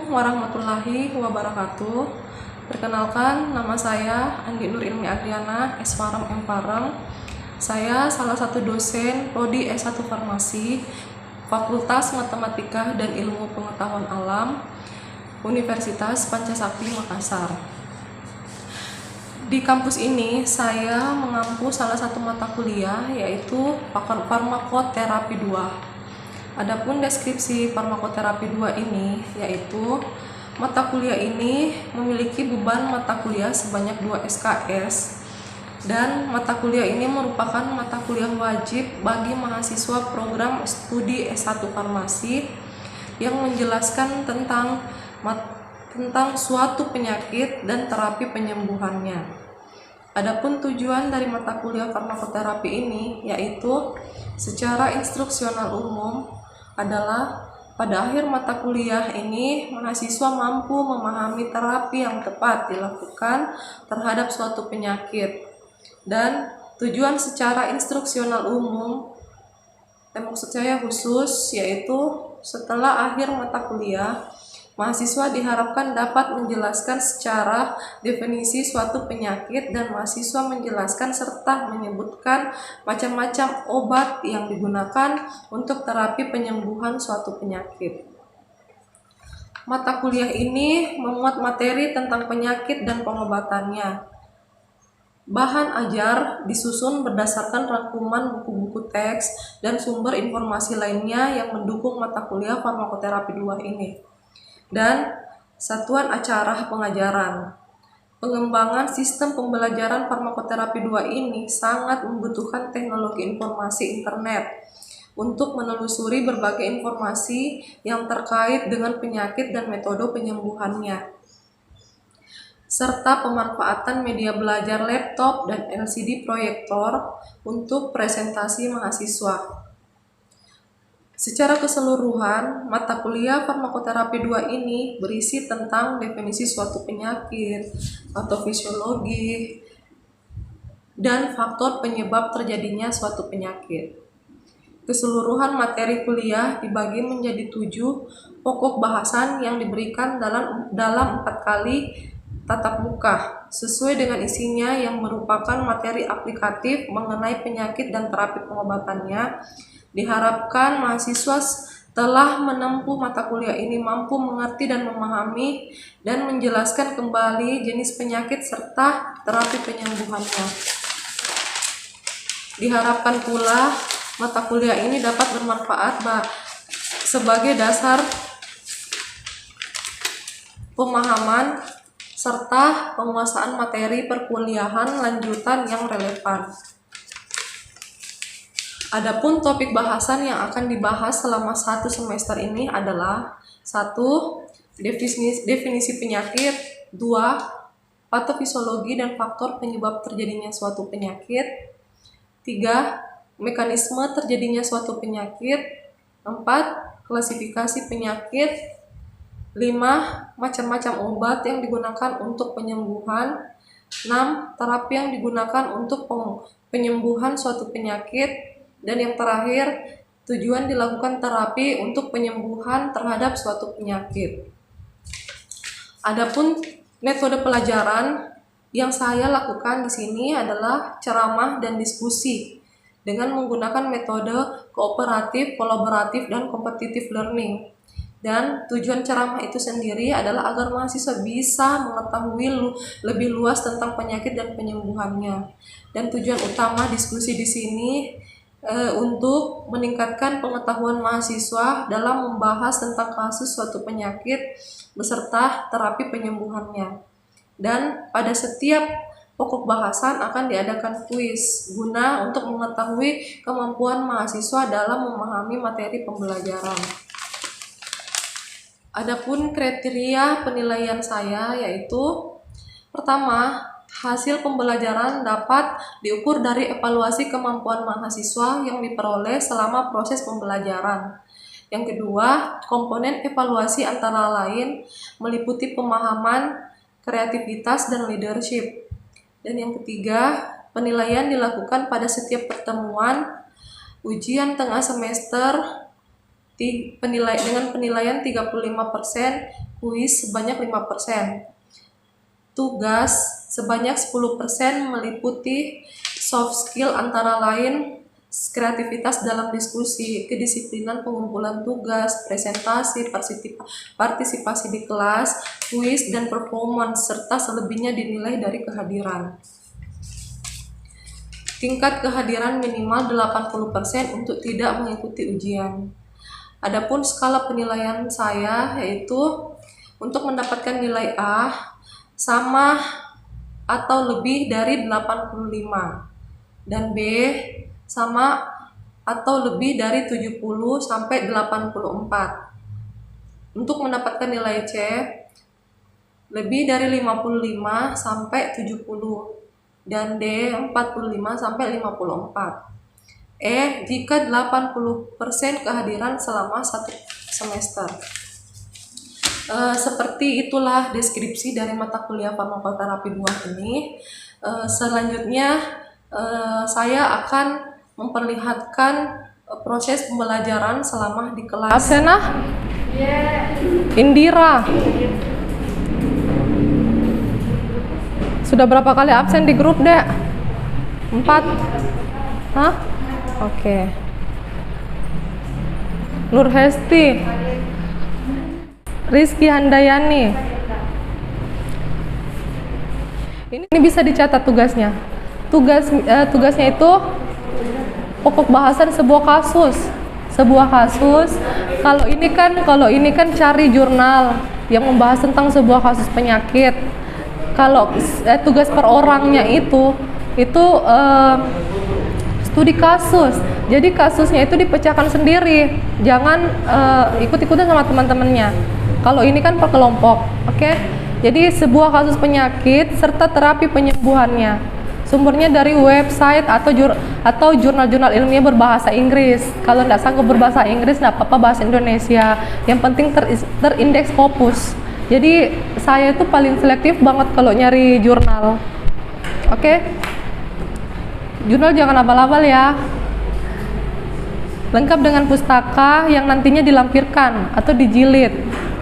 warahmatullahi wabarakatuh. Perkenalkan, nama saya Andi Nur Ilmi Adriana, S-Farm M Farm. Saya salah satu dosen Prodi S1 Farmasi, Fakultas Matematika dan Ilmu Pengetahuan Alam, Universitas Pancasakti Makassar. Di kampus ini, saya mengampu salah satu mata kuliah, yaitu Farmakoterapi 2. Adapun deskripsi farmakoterapi 2 ini, yaitu mata kuliah ini memiliki beban mata kuliah sebanyak 2 SKS, dan mata kuliah ini merupakan mata kuliah wajib bagi mahasiswa program studi S1 Farmasi yang menjelaskan tentang suatu penyakit dan terapi penyembuhannya. Adapun tujuan dari mata kuliah farmakoterapi ini yaitu secara instruksional umum adalah pada akhir mata kuliah ini mahasiswa mampu memahami terapi yang tepat dilakukan terhadap suatu penyakit. Dan tujuan secara instruksional umum maksud saya khusus yaitu setelah akhir mata kuliah mahasiswa diharapkan dapat menjelaskan secara definisi suatu penyakit dan mahasiswa menjelaskan serta menyebutkan macam-macam obat yang digunakan untuk terapi penyembuhan suatu penyakit. Mata kuliah ini memuat materi tentang penyakit dan pengobatannya. Bahan ajar disusun berdasarkan rangkuman buku-buku teks dan sumber informasi lainnya yang mendukung mata kuliah farmakoterapi 2 ini. Dan satuan acara pengajaran. Pengembangan sistem pembelajaran farmakoterapi 2 ini sangat membutuhkan teknologi informasi internet untuk menelusuri berbagai informasi yang terkait dengan penyakit dan metode penyembuhannya, serta pemanfaatan media belajar laptop dan LCD proyektor untuk presentasi mahasiswa. Secara keseluruhan, mata kuliah farmakoterapi 2 ini berisi tentang definisi suatu penyakit, patofisiologi, dan faktor penyebab terjadinya suatu penyakit. Keseluruhan materi kuliah dibagi menjadi 7 pokok bahasan yang diberikan dalam 4 kali tatap muka, sesuai dengan isinya yang merupakan materi aplikatif mengenai penyakit dan terapi pengobatannya. Diharapkan mahasiswa telah menempuh mata kuliah ini mampu mengerti dan memahami dan menjelaskan kembali jenis penyakit serta terapi penyembuhannya. Diharapkan pula mata kuliah ini dapat bermanfaat sebagai dasar pemahaman serta penguasaan materi perkuliahan lanjutan yang relevan. Adapun topik bahasan yang akan dibahas selama 1 semester ini adalah 1. Definisi penyakit, 2. Patofisiologi dan faktor penyebab terjadinya suatu penyakit, 3. Mekanisme terjadinya suatu penyakit, 4. Klasifikasi penyakit, 5. Macam-macam obat yang digunakan untuk penyembuhan, 6. Terapi yang digunakan untuk penyembuhan suatu penyakit, dan yang terakhir, tujuan dilakukan terapi untuk penyembuhan terhadap suatu penyakit. Adapun metode pelajaran yang saya lakukan di sini adalah ceramah dan diskusi dengan menggunakan metode kooperatif, kolaboratif, dan kompetitif learning. Dan tujuan ceramah itu sendiri adalah agar mahasiswa bisa mengetahui lebih luas tentang penyakit dan penyembuhannya. Dan tujuan utama diskusi di sini untuk meningkatkan pengetahuan mahasiswa dalam membahas tentang kasus suatu penyakit beserta terapi penyembuhannya. Dan pada setiap pokok bahasan akan diadakan kuis guna untuk mengetahui kemampuan mahasiswa dalam memahami materi pembelajaran. Adapun kriteria penilaian saya yaitu pertama, hasil pembelajaran dapat diukur dari evaluasi kemampuan mahasiswa yang diperoleh selama proses pembelajaran. Yang kedua, komponen evaluasi antara lain meliputi pemahaman, kreativitas, dan leadership. Dan yang ketiga, penilaian dilakukan pada setiap pertemuan, ujian tengah semester, dengan penilaian 35%, kuis sebanyak 5%. Tugas sebanyak 10% meliputi soft skill antara lain kreativitas dalam diskusi, kedisiplinan pengumpulan tugas, presentasi, partisipasi di kelas, kuis, dan performance, serta selebihnya dinilai dari kehadiran. Tingkat kehadiran minimal 80% untuk tidak mengikuti ujian. Adapun skala penilaian saya yaitu untuk mendapatkan nilai A sama atau lebih dari 85 dan B sama atau lebih dari 70 sampai 84. Untuk mendapatkan nilai C lebih dari 55 sampai 70 dan D 45 sampai 54. Jika 80% kehadiran selama 1 semester. Seperti itulah deskripsi dari mata kuliah farmakoterapi 2 ini. Selanjutnya saya akan memperlihatkan proses pembelajaran selama di kelas. Absenah? Indira. Sudah berapa kali absen di grup, Dek? 4? Hah? Oke. Nur Hesti. Rizky Handayani. Ini bisa dicatat tugasnya. Tugasnya itu pokok bahasan sebuah kasus. Kalau ini kan cari jurnal yang membahas tentang sebuah kasus penyakit. Kalau tugas per orangnya itu studi kasus. Jadi kasusnya itu dipecahkan sendiri. Jangan ikut-ikutan sama teman-temannya. Kalau ini kan per kelompok, oke? Jadi sebuah kasus penyakit serta terapi penyembuhannya. Sumbernya dari website atau jurnal-jurnal ilmiah berbahasa Inggris. Kalau nggak sanggup berbahasa Inggris, nggak apa-apa bahasa Indonesia. Yang penting terindeks Scopus. Jadi saya itu paling selektif banget kalau nyari jurnal. Oke? Jurnal jangan abal-abal ya. Lengkap dengan pustaka yang nantinya dilampirkan atau dijilid.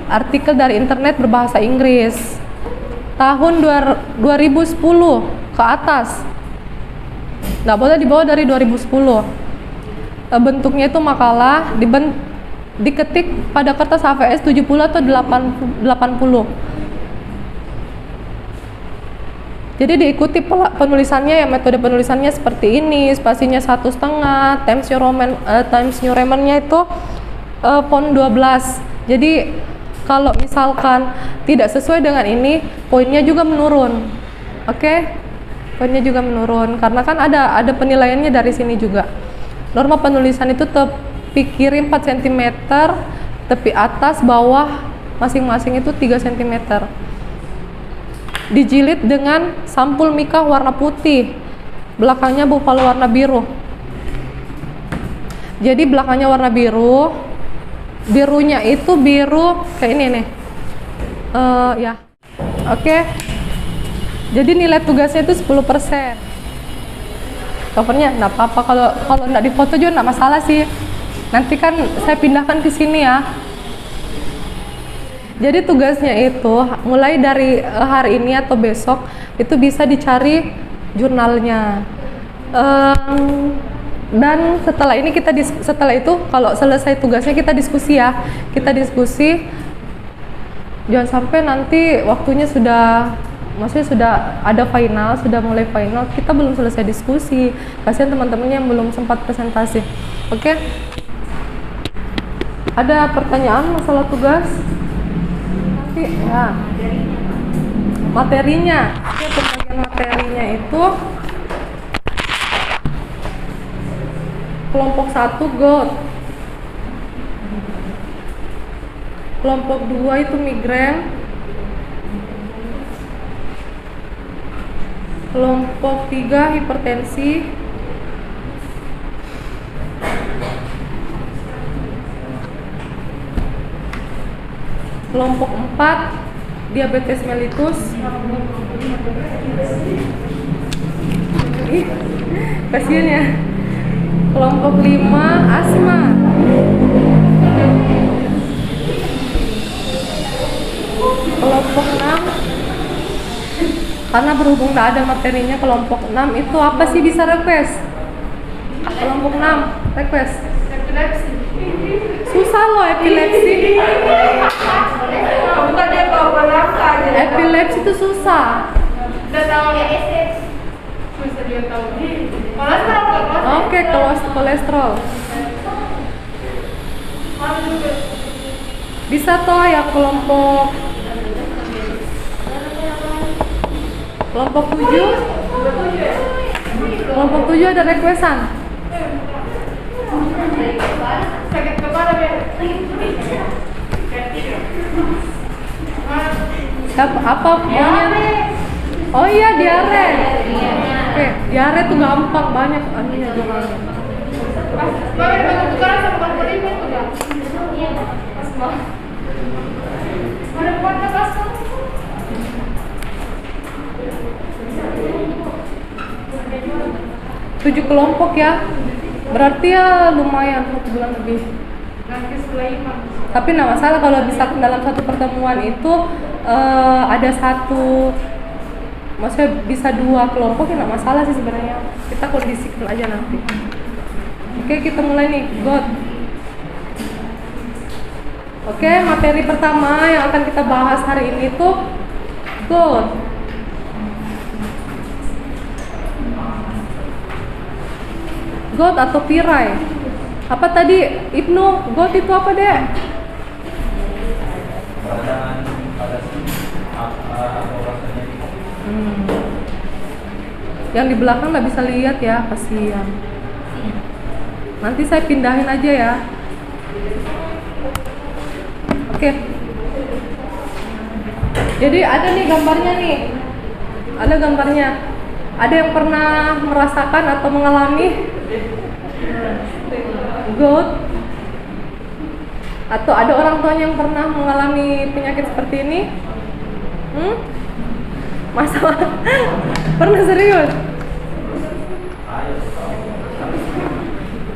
Artikel dari internet berbahasa Inggris. Tahun 2010 ke atas. Nggak boleh di bawah dari 2010. Bentuknya itu makalah diketik pada kertas HVS 70 atau 80. Jadi diikuti penulisannya, ya metode penulisannya seperti ini, spasinya 1,5, Times New Roman-nya itu font 12. Jadi kalau misalkan tidak sesuai dengan ini, poinnya juga menurun. Oke? Poinnya juga menurun karena kan ada penilaiannya dari sini juga. Norma penulisan itu tepi kiri 4 cm, tepi atas bawah masing-masing itu 3 cm. Dijilid dengan sampul mika warna putih, belakangnya buffalo warna biru. Jadi belakangnya warna biru, birunya itu biru kayak ini nih. Ya, oke. Jadi nilai tugasnya itu 10%. Covernya nggak apa-apa, kalau nggak difoto juga nggak masalah sih. Nanti kan saya pindahkan ke sini ya. Jadi tugasnya itu mulai dari hari ini atau besok itu bisa dicari jurnalnya. Dan setelah itu kalau selesai tugasnya kita diskusi ya. Kita diskusi, jangan sampai nanti waktunya maksudnya sudah ada final, sudah mulai final, kita belum selesai diskusi. Kasihan teman-temannya yang belum sempat presentasi. Oke? Ada pertanyaan masalah tugas? Ya, materinya, pembagian materinya itu kelompok 1 GOT, kelompok 2 itu migrain, kelompok 3 hipertensi, kelompok 4 diabetes mellitus, kasihan ya, kelompok 5 asma, kelompok 6, karena berhubung tidak ada materinya kelompok 6 itu apa sih bisa request? Kelompok 6 request. Epilepsi. Susah loh epilepsi. Bukan dia bawa nafsu aja. Epilepsi itu susah. Udah tahu ya SS. Bisa dia tahu. Kolesterol. Oke, kolesterol. Bisa toh ya kelompok 7. Kelompok 7 ada requestan. Sakit kepala ya. Apa maunya? Oh iya, diare. Oke, diare tuh gampang, banyak anunya jurnalnya. Mami mau tukaran sama Bang Poli itu enggak? Iya. Pas mau. Ada kuota pas. 7 kelompok ya. Berarti ya lumayan 1 bulan lebih. Nanti setelah imam. Tapi nggak masalah kalau bisa dalam satu pertemuan itu ada satu, maksudnya bisa 2 kelompok ya nggak masalah sih sebenarnya. Kita kondisikan aja nanti. Oke, kita mulai nih, God. Oke, materi pertama yang akan kita bahas hari ini tuh God. God atau pirai. Apa tadi Ibnu? God itu apa, Dek? Yang di belakang nggak bisa lihat ya, kasihan. Nanti saya pindahin aja ya. Oke. Jadi ada nih gambarnya nih. Ada gambarnya. Ada yang pernah merasakan atau mengalami gout? Atau ada orang tuanya yang pernah mengalami penyakit seperti ini? Masalah? Pernah serius?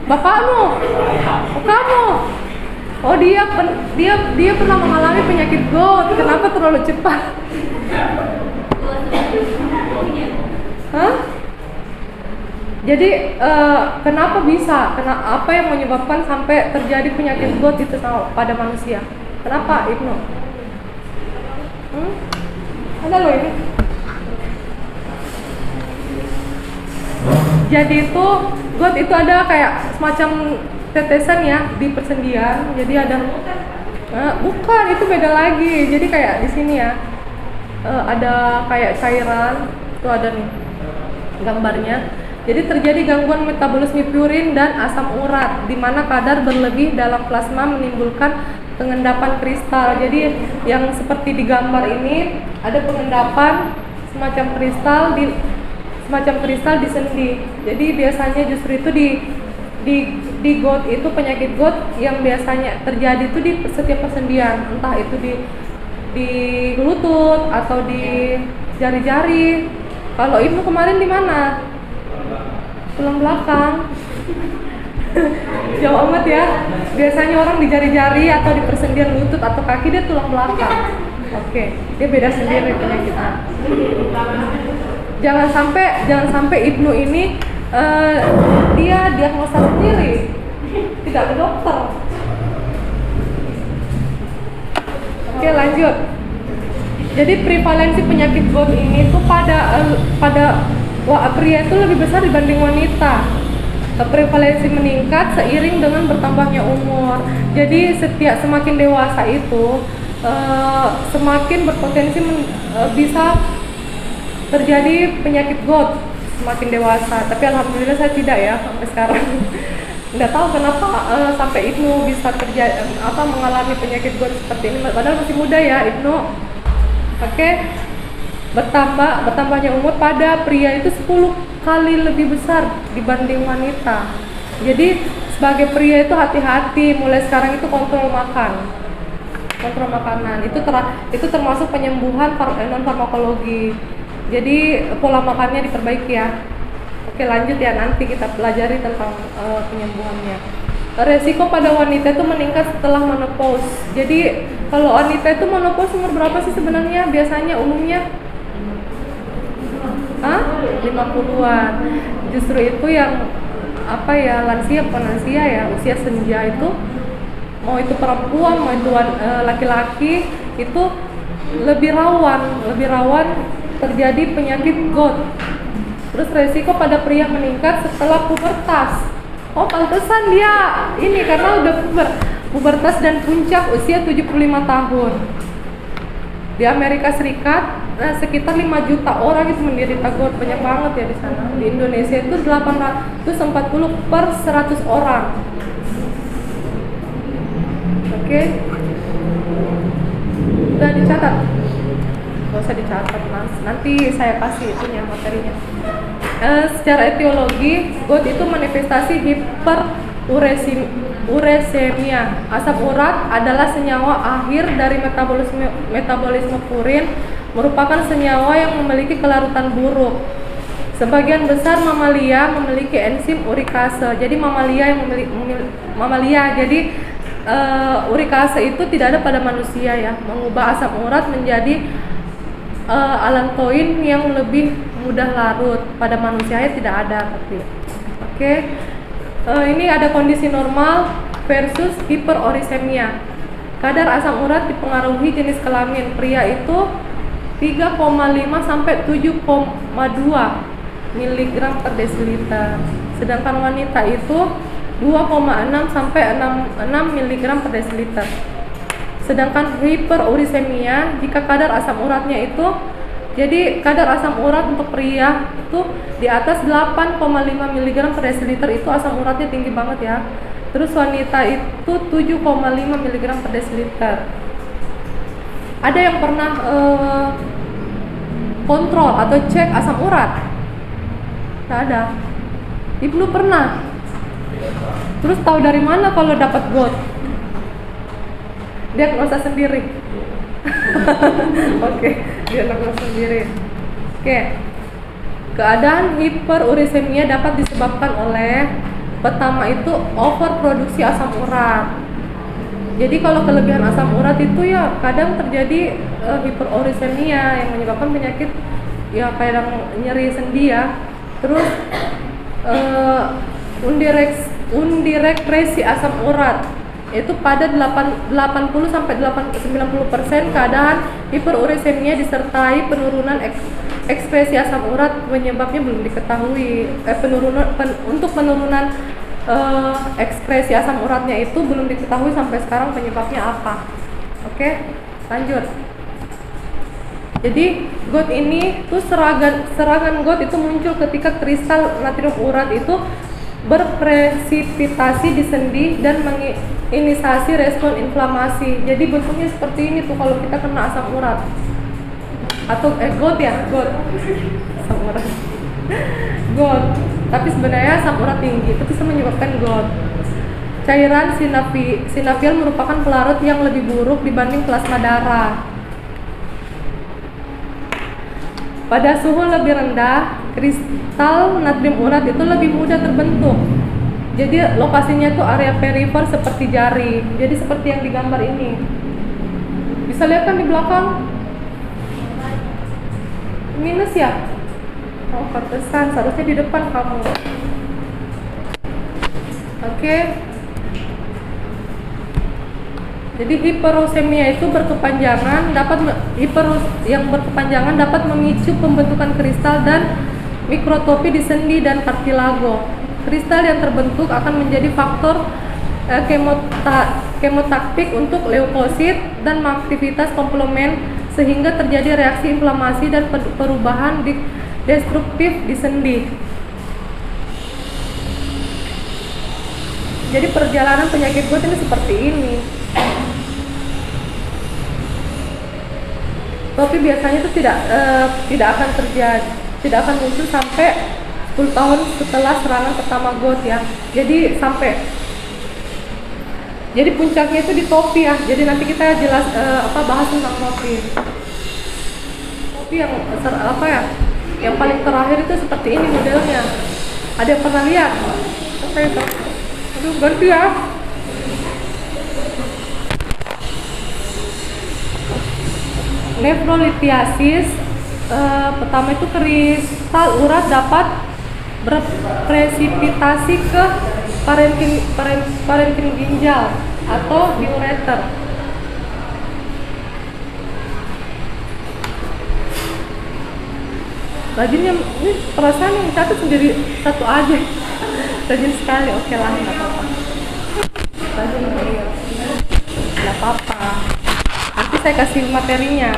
Bapakmu? Oh, kamu? Oh, dia pernah mengalami penyakit gout. Kenapa terlalu cepat? Hah? Jadi kenapa bisa? Apa yang menyebabkan sampai terjadi penyakit gout itu pada manusia? Kenapa, Ibnu? Ada loh ini. Jadi itu gout itu ada kayak semacam tetesan ya di persendian. Jadi ada bukan, itu beda lagi. Jadi kayak di sini ya ada kayak cairan. Itu ada nih gambarnya. Jadi terjadi gangguan metabolisme purin dan asam urat di mana kadar berlebih dalam plasma menimbulkan pengendapan kristal. Jadi yang seperti di gambar ini ada pengendapan semacam kristal di sendi. Jadi biasanya justru itu di gout itu, penyakit gout yang biasanya terjadi itu di setiap persendian, entah itu di lutut atau di jari-jari. Kalau Ibnu kemarin di mana? Tulang belakang. Jauh amat ya. Biasanya orang di jari-jari atau di persendian lutut atau kaki, dia tulang belakang. Oke, dia beda sendiri penyakitnya. Jangan sampai Ibnu ini dia diagnosa sendiri, tidak ke dokter. Oke, lanjut. Jadi prevalensi penyakit gout ini tuh pada pria itu lebih besar dibanding wanita. Prevalensi meningkat seiring dengan bertambahnya umur. Jadi semakin dewasa itu semakin berpotensi bisa terjadi penyakit gout semakin dewasa. Tapi alhamdulillah saya tidak ya sampai sekarang. Nggak tahu kenapa sampai Ibnu bisa mengalami penyakit gout seperti ini. Padahal masih muda ya Ibnu. Oke. Bertambahnya umur pada pria itu 10 kali lebih besar dibanding wanita. Jadi sebagai pria itu hati-hati, mulai sekarang itu kontrol makanan. Itu termasuk penyembuhan non farmakologi. Jadi pola makannya diperbaiki ya. Oke, lanjut ya, nanti kita pelajari tentang penyembuhannya. Resiko pada wanita itu meningkat setelah menopause. Jadi kalau wanita itu menopause umur berapa sih sebenarnya biasanya umumnya? 50-an. Justru itu yang lansia bukan lansia ya, usia senja itu, mau itu perempuan mau itu laki-laki, itu lebih rawan terjadi penyakit GOT. Terus resiko pada pria meningkat setelah pubertas. Oh, pantesan dia ini karena udah pubertas dan puncak usia 75 tahun. Di Amerika Serikat sekitar 5 juta orang itu menderita GOT, banyak banget ya di sana. Di Indonesia itu 840 per 100 orang. Oke. Udah dicatat? Gak usah dicatat mas, nanti saya kasih itunya materinya. Secara etiologi, GOT itu manifestasi hiperuremia. Asam urat adalah senyawa akhir dari metabolisme purin, merupakan senyawa yang memiliki kelarutan buruk. Sebagian besar mamalia memiliki enzim urikase. Jadi urikase itu tidak ada pada manusia ya, mengubah asam urat menjadi alantoin yang lebih mudah larut. Pada manusia tidak ada tapi. Oke. Ini ada kondisi normal versus hiperurisemia. Kadar asam urat dipengaruhi jenis kelamin. Pria itu 3,5 sampai 7,2 mg per desiliter. Sedangkan wanita itu 2,6 sampai 6 mg per desiliter. Sedangkan hiperurisemia, jika kadar asam uratnya itu, jadi kadar asam urat untuk pria itu di atas 8,5 mg per desiliter, itu asam uratnya tinggi banget ya. Terus wanita itu 7,5 mg per desiliter. Ada yang pernah kontrol atau cek asam urat? Tidak ada. Ibnu pernah. Terus tahu dari mana kalau dapat GOT? Diagnosa sendiri. Oke, diagnosa sendiri. Oke. Keadaan hiperurisemia dapat disebabkan oleh, pertama itu overproduksi asam urat. Jadi kalau kelebihan asam urat itu ya kadang terjadi hiperurisemia yang menyebabkan penyakit ya kadang nyeri sendi ya. Terus undirekresi asam urat itu pada 80 sampai 90% keadaan hiperurisemia disertai penurunan ekspresi asam urat, penyebabnya belum diketahui. Untuk penurunan ekspresi asam uratnya itu belum diketahui sampai sekarang penyebabnya apa. Oke, lanjut. Jadi GOT ini tuh serangan GOT itu muncul ketika kristal natrium urat itu berpresipitasi di sendi dan menginisiasi respon inflamasi. Jadi bentuknya seperti ini tuh kalau kita kena asam urat atau GOT ya, GOT. Asam urat. GOT. Tapi sebenarnya asam urat tinggi itu bisa menyebabkan GOT. Cairan sinovial merupakan pelarut yang lebih buruk dibanding plasma darah. Pada suhu lebih rendah, kristal natrium urat itu lebih mudah terbentuk. Jadi lokasinya tuh area perifer seperti jari. Jadi seperti yang digambar ini. Bisa lihat kan di belakang? Minus ya? Oh, pantesan, seharusnya di depan kamu. Oke. Jadi hiperuremia itu yang berkepanjangan dapat memicu pembentukan kristal dan mikrotopi di sendi dan kartilago. Kristal yang terbentuk akan menjadi faktor kemotaktik untuk leukosit dan aktivitas komplement sehingga terjadi reaksi inflamasi dan perubahan destruktif di sendi. Jadi perjalanan penyakit GOT ini seperti ini. Tapi biasanya itu tidak akan terjadi, tidak akan muncul sampai 10 tahun setelah serangan pertama GOT ya. Jadi puncaknya itu di topi ya. Jadi nanti kita bahas tentang topi. Topi yang yang paling terakhir itu seperti ini modelnya. Ada yang pernah lihat? Oke, Aduh, ganti ya. Nefrolithiasis, pertama itu kristal urat dapat berpresipitasi ke parenkim ginjal atau diureter. Rajinnya, ini perasaan yang catat sendiri satu aja. Rajin sekali, oke lah, nggak apa-apa. Rajin, iya. Nggak apa-apa. Nanti saya kasih materinya.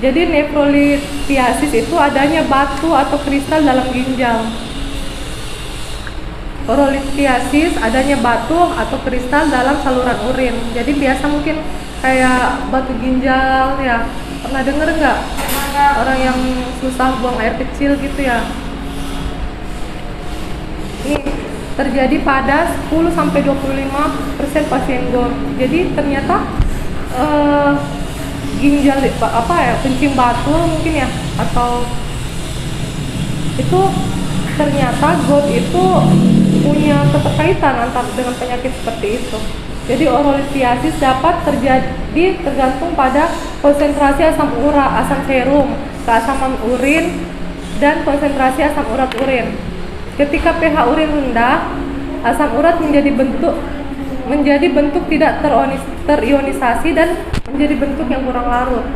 Jadi nefrolithiasis itu adanya batu atau kristal dalam ginjal. Orolithiasis adanya batu atau kristal dalam saluran urin. Jadi biasa mungkin kayak batu ginjal ya. Pernah denger nggak? Orang yang susah buang air kecil gitu ya. Ini terjadi pada 10-25% pasien GORD. Jadi ternyata ginjal apa ya, kencing batu mungkin ya, atau itu ternyata GORD itu punya keterkaitan antara dengan penyakit seperti itu. Jadi orolithiasis dapat terjadi tergantung pada konsentrasi asam urat, asam serum, keasaman urin, dan konsentrasi asam urat urin. Ketika pH urin rendah, asam urat menjadi bentuk tidak terionisasi dan menjadi bentuk yang kurang larut.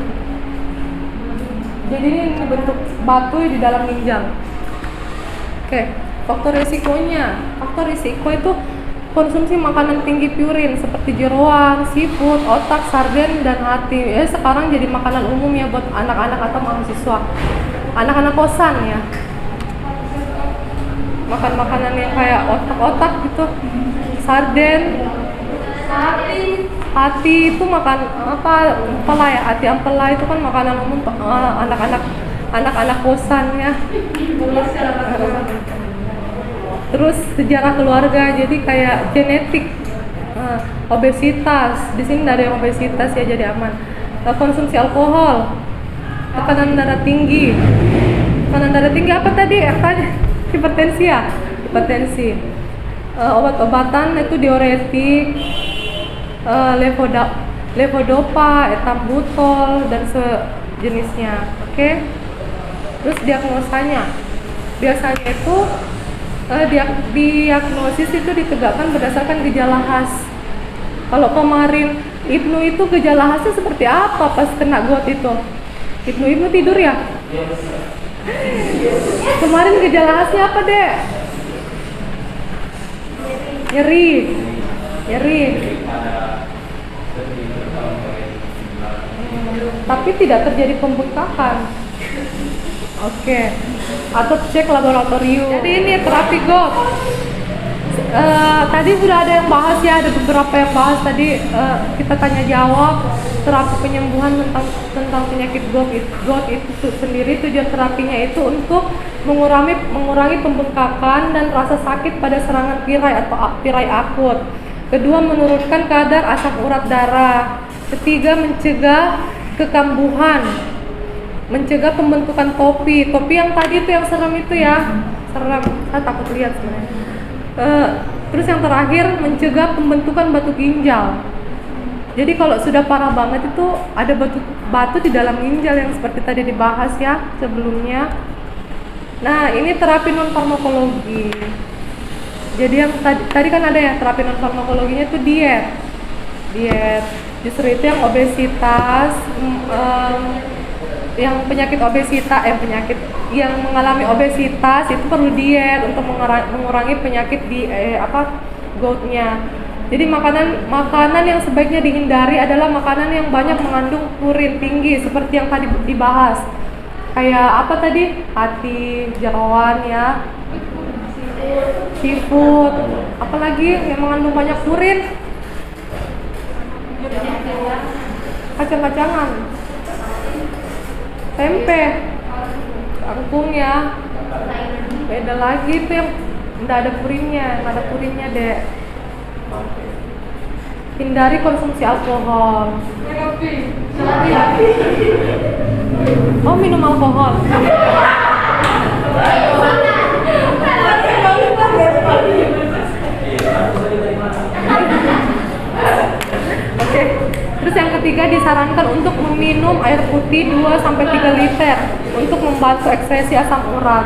Jadi ini bentuk batu di dalam ginjal. Oke, faktor risikonya. Faktor risiko itu konsumsi makanan tinggi purin seperti jeroan, seafood, otak, sarden, dan hati. Sekarang jadi makanan umum ya buat anak-anak atau mahasiswa. Anak-anak kosan ya. Makan makanan yang kayak otak-otak gitu. Sarden, hati itu makan apa? Ampela ya, hati ampela itu kan makanan umum anak-anak kosan ya. Terus sejarah keluarga, jadi kayak genetik, obesitas. Di sini nggak ada yang obesitas ya, jadi aman. Konsumsi alkohol, tekanan darah tinggi. Tekanan darah tinggi apa tadi? Hipertensi ya, hipertensi. Obat-obatan itu diuretik, levodopa, ethambutol, dan sejenisnya. Oke. Terus diagnosanya, biasanya itu diagnosis itu ditegakkan berdasarkan gejala khas. Kalau kemarin Ibnu itu gejala khasnya seperti apa pas kena GORD itu? Ibnu tidur ya? Kemarin gejala khasnya apa, Dek? Nyeri. Tapi tidak terjadi pembengkakan. Oke. Atau cek laboratorium. Jadi ini terapi GORD. Tadi sudah ada yang bahas ya, ada beberapa yang bahas tadi, kita tanya jawab terapi penyembuhan tentang penyakit GORD itu sendiri. Tujuan terapinya itu untuk mengurangi pembengkakan dan rasa sakit pada serangan tirai atau tirai akut. Kedua, menurunkan kadar asam urat darah. Ketiga, mencegah kekambuhan, mencegah pembentukan topi yang tadi itu yang serem itu ya, serem, saya takut lihat sebenarnya. Terus yang terakhir, mencegah pembentukan batu ginjal. Jadi kalau sudah parah banget itu ada batu di dalam ginjal yang seperti tadi dibahas ya sebelumnya. Nah, ini terapi non farmakologi. Jadi yang tadi kan ada ya, terapi non farmakologinya itu diet. Justru itu yang obesitas, yang penyakit obesitas, yang mengalami obesitas itu perlu diet untuk mengurangi penyakit GORD-nya. Jadi makanan yang sebaiknya dihindari adalah makanan yang banyak mengandung purin tinggi seperti yang tadi dibahas. Kayak apa tadi? Hati, jeroan ya, seafood, apalagi yang mengandung banyak purin? Kacang-kacangan, tempe, kangkung ya. Beda lagi itu yang nggak ada purinnya, Dek. Hindari konsumsi alkohol. Oh, minum alkohol. dia disarankan untuk meminum air putih 2-3 liter untuk membantu ekspresi asam urat.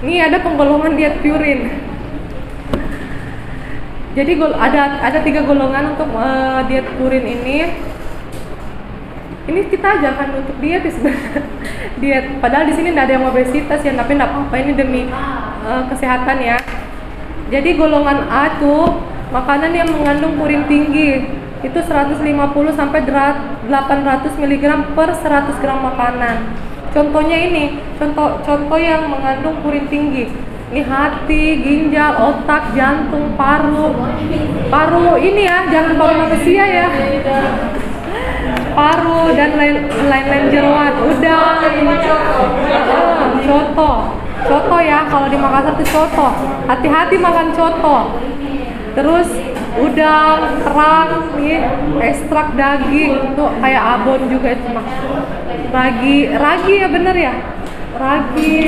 Ini ada penggolongan diet purin. Jadi ada 3 golongan untuk diet purin ini. Ini kita ajarkan untuk diet sebenarnya. Diet. Padahal di sini tidak ada yang obesitas ya, tapi tidak apa-apa, ini demi kesehatan ya. Jadi golongan A tuh makanan yang mengandung purin tinggi. Itu 150 sampai 800 mg per 100 gram makanan. Contohnya ini, contoh yang mengandung purin tinggi. Ini hati, ginjal, otak, jantung, paru. Paru ini ya, jangan paru manusia ya. Paru dan lain-lain jeroan, udang, coto ya, kalau di Makassar itu coto. Hati-hati makan coto. Terus udang, kerang, nih, ekstrak daging, tuh kayak abon juga itu mah. Ragi ya bener ya, ragi.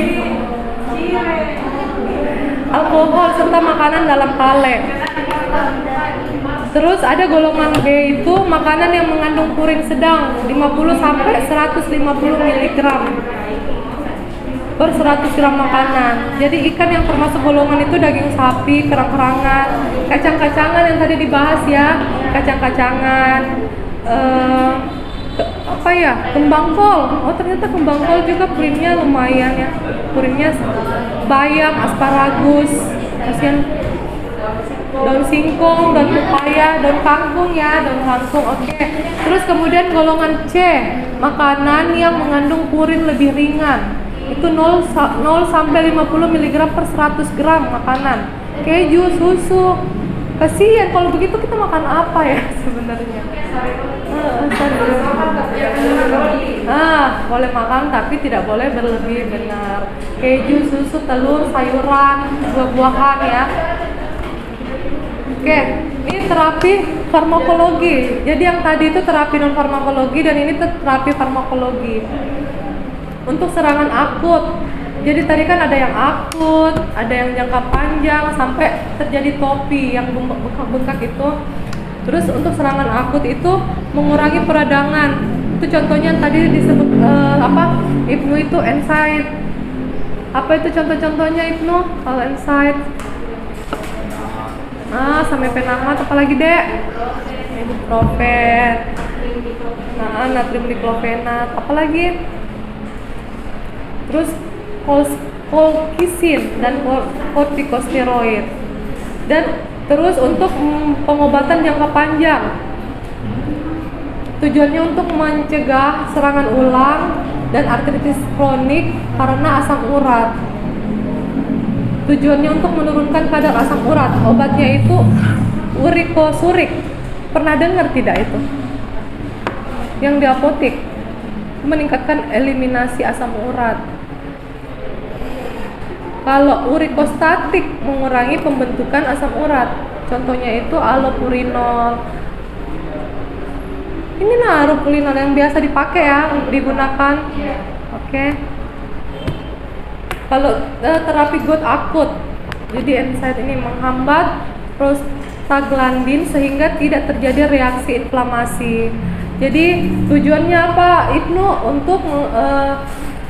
Alkohol serta makanan dalam kaleng. Terus ada golongan B itu makanan yang mengandung purin sedang 50 sampai 150 mg per 100 gram makanan. Jadi ikan yang termasuk golongan itu daging sapi, kerang-kerangan, kacang-kacangan yang tadi dibahas ya, kacang-kacangan, kembang kol. Oh ternyata kembang kol juga purinnya lumayan ya, purinnya bayam, asparagus, kasihan, daun singkong, daun pepaya, daun kangkung ya, daun kangkung. Oke. Terus kemudian golongan C, makanan yang mengandung purin lebih ringan. Itu 0 sampai 50 mg per 100 gram makanan. Keju, susu. Kasihan kalau begitu kita makan apa ya sebenarnya? Boleh makan tapi tidak boleh berlebih, benar. Keju, susu, telur, sayuran, buah-buahan ya. Oke, ini terapi farmakologi. Jadi yang tadi itu terapi non farmakologi dan ini terapi farmakologi. Untuk serangan akut. Jadi tadi kan ada yang akut, ada yang jangka panjang sampai terjadi topi yang bengkak-bengkak itu. Terus untuk serangan akut itu mengurangi peradangan. Itu contohnya yang tadi disebut Ibnu itu NSAID. Apa itu contoh-contohnya Ibnu? Kalau NSAID sampai penamat, apalagi dek? Ibuprofen, natrium diklofenat, apalagi? Terus kolkisin dan kortikosteroid. Dan terus untuk pengobatan jangka panjang, tujuannya untuk mencegah serangan ulang dan artritis kronik karena asam urat. Tujuannya untuk menurunkan kadar asam urat. Obatnya itu urikosurik. Pernah dengar tidak itu? Yang di apotek. Meningkatkan eliminasi asam urat. Kalau urikostatik mengurangi pembentukan asam urat. Contohnya itu allopurinol. Ini allopurinol yang biasa dipakai ya, digunakan. Oke. Kalau terapi gout akut, jadi NSAID ini menghambat prostaglandin sehingga tidak terjadi reaksi inflamasi. Jadi tujuannya apa Ibnu? Untuk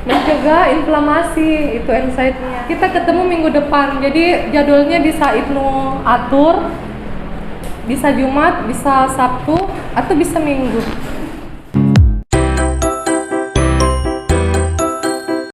mencegah inflamasi, itu NSAID-nya. Kita ketemu minggu depan, jadi jadwalnya bisa Ibnu atur, bisa Jumat, bisa Sabtu, atau bisa Minggu.